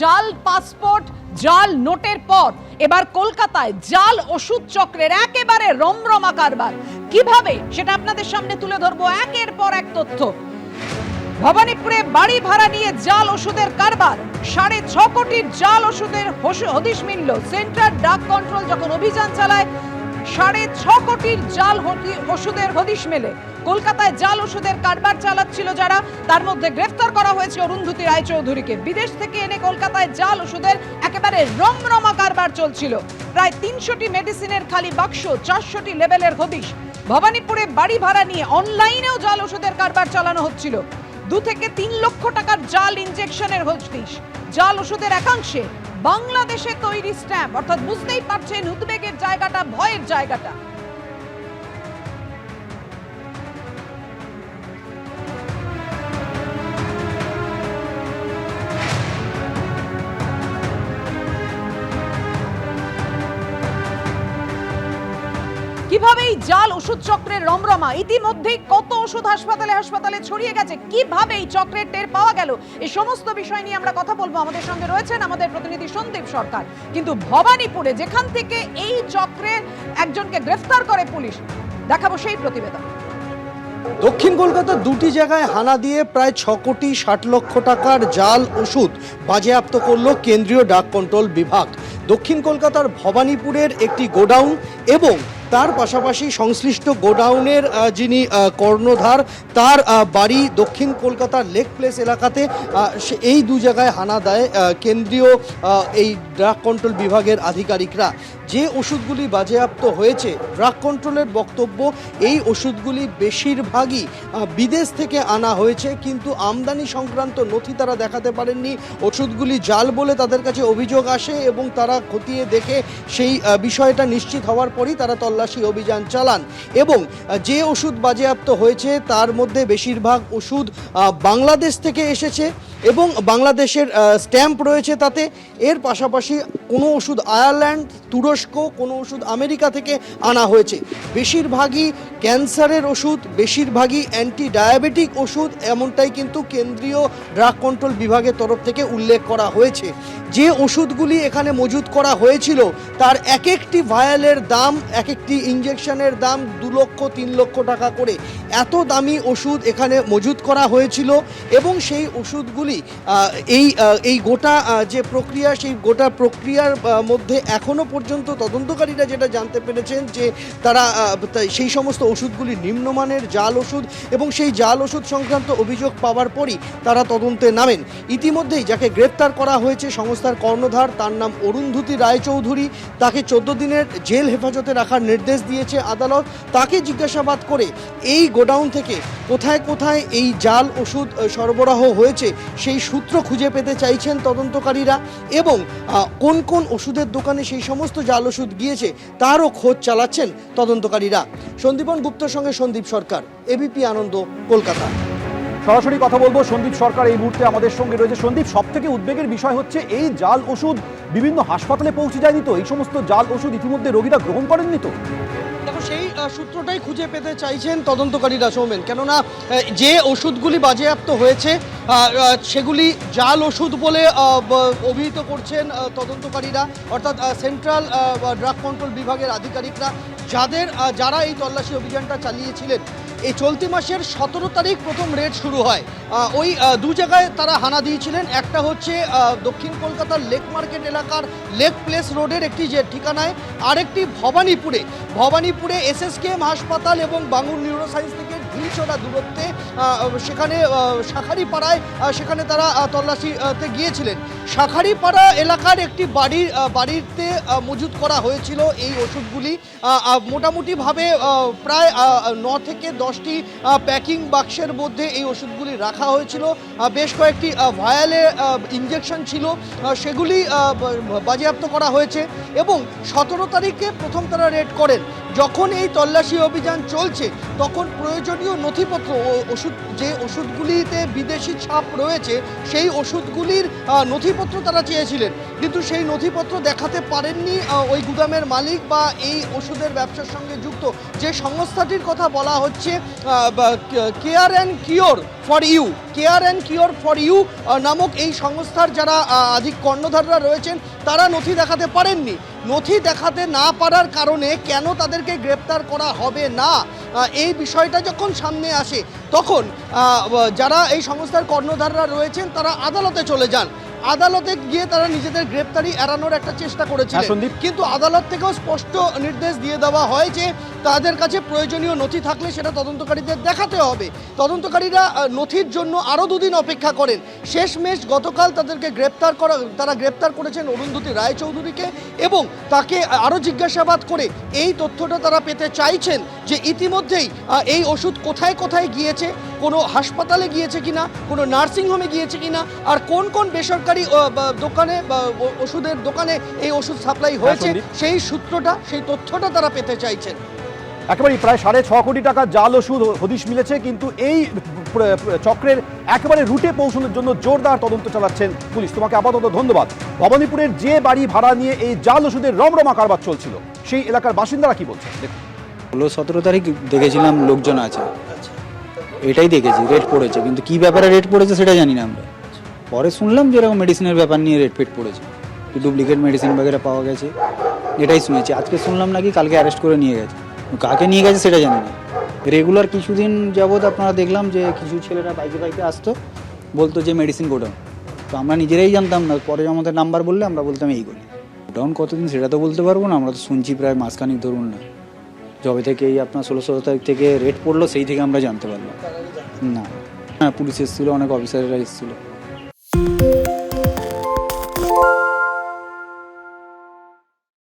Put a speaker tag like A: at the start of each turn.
A: জাল পাসপোর্ট জাল নোটের পর এবার কলকাতায় জাল ওষুধ চক্রের একেবারে রমরমা কারবার। কিভাবে সেটা আপনাদের সামনে তুলে ধরবো একের পর এক তথ্য। ভবানীপুরে বাড়ি ভাড়া নিয়ে জাল ওষুধের কারবার, 6.5 কোটির জাল ওষুধের হদিশ মিলল। সেন্ট্রাল ড্রাগ কন্ট্রোল যখন অভিযান চালায় 6.5 কোটির জাল ওষুধের হদিশ মেলে। কলকাতায় জাল ওষুধের কারবার চালাচ্ছিল যারা, তার মধ্যে গ্রেফতার করা হয়েছে অরুন্ধতী রায়চৌধুরীকে। বিদেশ থেকে এনে কলকাতায় জাল ওষুধের একেবারে রমরমা কারবার চলছিল। প্রায় 300টি মেডিসিনের খালি বাক্স, 400টি লেবেলের হদিশ। ভবানীপুরে বাড়ি ভাড়া নিয়ে অনলাইনেও জাল ওষুধের কারবার চালানো হচ্ছিল। 2 থেকে 3 লক্ষ টাকার জাল ইনজেকশনের হদিশ। জাল ওষুধের একাংশে বাংলাদেশে তৈরি স্ট্যাম্প, অর্থাৎ বুঝতেই পারছেন উদ্বেগের জায়গাটা, ভয়ের জায়গাটা। কিভাবে এই জাল ওষুধ চক্রের রমরমা, ইতিমধ্যেই কত ওষুধ হাসপাতালে ছড়িয়ে গেছে, কিভাবে এই চক্রের টের পাওয়া গেল, এই সমস্ত বিষয় নিয়ে আমরা কথা বলবো। আমাদের সঙ্গে রয়েছেন আমাদের প্রতিনিধি সন্দীপ সরকার। কিন্তু ভবানীপুরে যেখান থেকে এই চক্রের একজনকে গ্রেফতার করে পুলিশ, দেখাবো সেই প্রতিবেদন।
B: দক্ষিণ কলকাতার 2টি জায়গায় হানা দিয়ে প্রায় 6 কোটি 60 লক্ষ টাকার জাল ওষুধ বাজেয়াপ্ত করল কেন্দ্রীয় ড্রাগ কন্ট্রোল বিভাগ। দক্ষিণ কলকাতার ভবানীপুরের একটি গোডাউন এবং তার পাশাপাশি সংশ্লিষ্ট গোডাউনের যিনি কর্ণধার, তার বাড়ি দক্ষিণ কলকাতার লেক প্লেস এলাকাতে। এই 2 জায়গায় হানা দেয় কেন্দ্রীয় এই ড্রাগ কন্ট্রোল বিভাগের আধিকারিকরা। যে ওষুধগুলি বাজেয়াপ্ত হয়েছে, ড্রাগ কন্ট্রোলের বক্তব্য এই ওষুধগুলি বেশিরভাগই বিদেশ থেকে আনা হয়েছে, কিন্তু আমদানি সংক্রান্ত নথি তারা দেখাতে পারেননি। ওষুধগুলি জাল বলে তাদের কাছে অভিযোগ আসে এবং তারা খতিয়ে দেখে সেই বিষয়টা নিশ্চিত হওয়ার পরই তারা তল্লাশি অভিযান চালান। এবং যে ওষুধ বাজেয়াপ্ত হয়েছে তার মধ্যে বেশিরভাগ ওষুধ বাংলাদেশ থেকে এসেছে এবং বাংলাদেশের স্ট্যাম্প রয়েছে তাতে। এর পাশাপাশি কোনো ওষুধ আয়ারল্যান্ড, তুরস্ক, কোনো ওষুধ আমেরিকা থেকে আনা হয়েছে। বেশিরভাগই ক্যান্সারের ওষুধ, বেশিরভাগই অ্যান্টি ডায়াবেটিক ওষুধ, এমনটাই কিন্তু কেন্দ্রীয় ড্রাগ কন্ট্রোল বিভাগের তরফ থেকে উল্লেখ করা হয়েছে। যে ওষুধগুলি এখানে মজুত করা হয়েছিল তার এক একটি ভায়ালের দাম, এক একটি ইঞ্জেকশনের দাম 2 লক্ষ 3 লক্ষ টাকা করে। এত দামি ওষুধ এখানে মজুত করা হয়েছিল এবং সেই ওষুধগুলি এই গোটা যে প্রক্রিয়া, সেই গোটা প্রক্রিয়ার মধ্যে এখনও পর্যন্ত তদন্তকারীরা যেটা জানতে পেরেছেন যে তারা সেই সমস্ত ওষুধগুলি নিম্নমানের জাল ওষুধ এবং সেই জাল ওষুধ সংক্রান্ত অভিযোগ পাওয়ার পরই তারা তদন্তে নামেন। ইতিমধ্যেই যাকে গ্রেপ্তার করা হয়েছে সংস্থার কর্ণধার, তার নাম অরুন্ধতী রায়চৌধুরী। তাকে 14 দিনের জেল হেফাজতে রাখার নির্দেশ দিয়েছে আদালত। তাকে জিজ্ঞাসাবাদ করে এই গোডাউন থেকে কোথায় কোথায় এই জাল ওষুধ সরবরাহ হয়েছে সেই সূত্র খুঁজে পেতে চাইছেন তদন্তকারীরা এবং কোন কোন ওষুধের দোকানে সেই সমস্ত জাল ওষুধ গিয়েছে তারও খোঁজ চালাচ্ছেন তদন্তকারীরা। সন্দীপন গুপ্তর সঙ্গে সন্দীপ সরকার, এবিপি আনন্দ, কলকাতা।
C: সরাসরি কথা বলবো সন্দীপ সরকার এই মুহূর্তে আমাদের সঙ্গে রয়েছে। সন্দীপ, সব থেকে উদ্বেগের বিষয় হচ্ছে এই জাল ওষুধ বিভিন্ন হাসপাতালে পৌঁছে যায়নি তো? এই সমস্ত জাল ওষুধ ইতিমধ্যে রোগীরা গ্রহণ করেননি তো?
B: দেখো, সেই সূত্রটাই খুঁজে পেতে চাইছেন তদন্তকারীরা সৌমেন, কেননা যে ওষুধগুলি বাজেয়াপ্ত হয়েছে সেগুলি জাল ওষুধ বলে অভিহিত করছেন তদন্তকারীরা, অর্থাৎ সেন্ট্রাল ড্রাগ কন্ট্রোল বিভাগের আধিকারিকরা যারা এই তল্লাশি অভিযানটা চালিয়েছিলেন। এই চলতি মাসের 17 তারিখ প্রথম রেড শুরু হয়। ওই 2 জায়গায় তারা হানা দিয়েছিলেন। একটা হচ্ছে দক্ষিণ কলকাতার লেক মার্কেট এলাকার লেক প্লেস রোডের একটি যে ঠিকানায়, আরেকটি ভবানীপুরে SSKM হাসপাতাল এবং বাঙুর নিউরোসায়েন্স থেকে ঢিলছড়া দূরত্বে সেখানে শাঁখারীপাড়ায় সেখানে তারা তল্লাশিতে গিয়েছিলেন। শাঁখারীপাড়া এলাকার একটি বাড়িতে মজুত করা হয়েছিল এই ওষুধগুলি। মোটামুটিভাবে প্রায় 9 থেকে 10টি প্যাকিং বাক্সের মধ্যে এই ওষুধগুলি রাখা হয়েছিল। বেশ কয়েকটি ভায়ালে ইঞ্জেকশন ছিল, সেগুলি বাজেয়াপ্ত করা হয়েছে এবং 17 তারিখে প্রথম তারা রেড করেন। যখন এই তল্লাশি অভিযান চলছে তখন প্রয়োজনীয় যাবতীয় নথিপত্র ওষুধ, যে ওষুধগুলিতে বিদেশি ছাপ রয়েছে সেই ওষুধগুলির নথিপত্র তারা চেয়েছিলেন, কিন্তু সেই নথিপত্র দেখাতে পারেননি ওই গুদামের মালিক বা এই ওষুধের ব্যবসার সঙ্গে যুক্ত যে সংস্থাটির কথা বলা হচ্ছে care and cure for you. Care and cure for you নামক এই সংস্থার যারা আধিক কর্ণধাররা রয়েছেন তারা নথি দেখাতে পারেননি। নথি দেখাতে না পারার কারণে কেন তাদেরকে গ্রেপ্তার করা হবে না, এই বিষয়টা যখন সামনে আসে তখন যারা এই সংস্থার কর্ণধাররা রয়েছেন তারা আদালতে চলে যান। আদালতে গিয়ে তারা নিজেদের গ্রেপ্তারি এড়ানোর একটা চেষ্টা করেছিলেন, কিন্তু আদালত থেকেও স্পষ্ট নির্দেশ দিয়ে দেওয়া হয় যে তাদের কাছে প্রয়োজনীয় নথি থাকলে সেটা তদন্তকারীদের দেখাতে হবে। তদন্তকারীরা নথির জন্য আরও দুদিন অপেক্ষা করেন। শেষমেশ গতকাল তাদেরকে তারা গ্রেপ্তার করেছেন অরুন্ধতী রায়চৌধুরীকে এবং তাকে আরও জিজ্ঞাসাবাদ করে এই তথ্যটা তারা পেতে চাইছেন যে ইতিমধ্যেই এই ওষুধ কোথায় কোথায় গিয়েছে, কোনো হাসপাতালে গিয়েছে কিনা, কোনো নার্সিংহোমে গিয়েছে কিনা, আর কোন কোন বেসরকারি দোকানে বা ওষুধের দোকানে এই ওষুধ সাপ্লাই হয়েছে সেই সূত্রটা, সেই তথ্যটা তারা পেতে চাইছেন।
C: একেবারেই প্রায় 6.5 কোটি টাকা জাল ওষুধ হদিশ মিলেছে, কিন্তু এই চক্রের একেবারে রুটে পৌঁছানোর জন্য জোরদার তদন্ত চালাচ্ছেন পুলিশ। তোমাকে আপাতত ধন্যবাদ। ভবানীপুরের যে বাড়ি ভাড়া নিয়ে এই জাল ওষুধের রমরমা কারবার চলছিল সেই এলাকার বাসিন্দারা কি বলছে দেখুন।
D: 16-17 তারিখ দেখেছিলাম লোকজন আছে, এটাই দেখেছি রেট পড়েছে, কিন্তু কি ব্যাপারে রেট পড়েছে সেটা জানি না আমরা। পরে শুনলাম যে এরকম মেডিসিনের ব্যাপার নিয়ে রেট ফেট পড়েছে, ডুপ্লিকেট মেডিসিন বগেরা পাওয়া গেছে, এটাই শুনেছি। আজকে শুনলাম নাকি কালকে অ্যারেস্ট করে নিয়ে গেছে, কাকে নিয়ে গেছে সেটা জানি না। রেগুলার কিছুদিন যাবৎ আপনারা দেখলাম যে কিছু ছেলেরা বাইকে বাইকে আসতো, বলতো যে মেডিসিন গোডাউন, তো আমরা নিজেরাই জানতাম না। পরে আমাদের নাম্বার বললে আমরা বলতাম এই গলি। গোডাউন কতদিন সেটা তো বলতে পারবো না, আমরা তো শুনছি প্রায় মাসখানিক ধরুন না, যবে থেকে এই আপনার 16-17 তারিখ থেকে রেট পড়লো সেই থেকে আমরা জানতে পারলাম। না, হ্যাঁ পুলিশ এসেছিলো, অনেক অফিসাররা এসেছিলো।